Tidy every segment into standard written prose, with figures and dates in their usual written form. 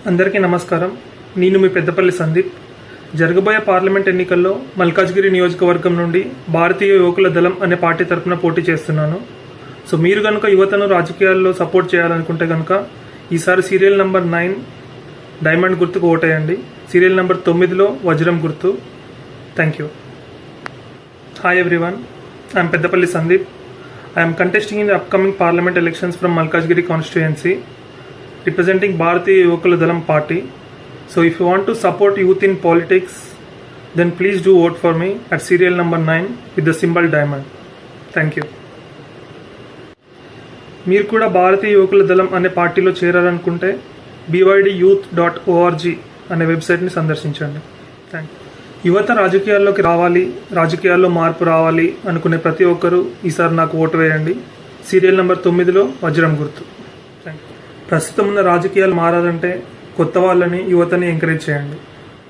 అందరికీ నమస్కారం. నేను మీ పెద్దపల్లి సందీప్. జరగబోయే పార్లమెంట్ ఎన్నికల్లో మల్కాజ్గిరి నియోజకవర్గం నుండి భారతీయ యువకుల దళం అనే పార్టీ తరఫున పోటీ చేస్తున్నాను. సో మీరు కనుక యువతను రాజకీయాల్లో సపోర్ట్ చేయాలనుకుంటే కనుక ఈసారి సీరియల్ నెంబర్ 9 డైమండ్ గుర్తుకు ఓటేయండి. సీరియల్ నెంబర్ 9లో వజ్రం గుర్తు. Thank you. Hi everyone, I'm Peddapalli Sandeep. I'm contesting in the upcoming parliament elections from Malkajgiri constituency, representing Bharatiya Yuvakula Dalam party. So if you want to support youth in politics, then please do vote for me at serial number 9 with the symbol diamond. Thank you. మీరు కూడా భారతీయ యువకుల దళం అనే పార్టీలో చేరాలనుకుంటే bydyouth.org అనే వెబ్సైట్ని సందర్శించండి. Thank you. యువత రాజకీయాల్లోకి రావాలి, రాజకీయాల్లో మార్పు రావాలి అనుకునే ప్రతి ఒక్కరూ ఈసారి నాకు ఓటు వేయండి. సీరియల్ నెంబర్ 9లో వజ్రం గుర్తు. Thank you. ప్రస్తుతం ఉన్న రాజకీయాలు మారాలంటే కొత్త వాళ్ళని, యువతని ఎంకరేజ్ చేయండి.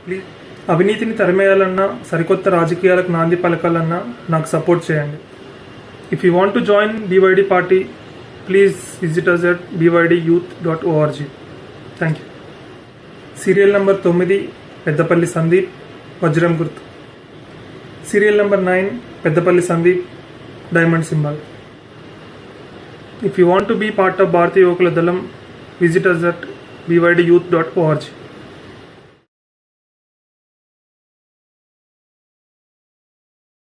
ప్లీజ్ అవినీతిని తరిమేయాలన్నా, సరికొత్త రాజకీయాలకు నాంది పలకాలన్నా నాకు సపోర్ట్ చేయండి. If you want to join BYD party, please visit us at bydyouth.org. Thank you. Serial number 9 Peddapalli Sandeep, వజ్రం గుర్తు. Serial number 9 Peddapalli Sandeep, diamond symbol. If you want to be part of Bharatiya Yuvakula Dalam, visit us at bydyouth.org.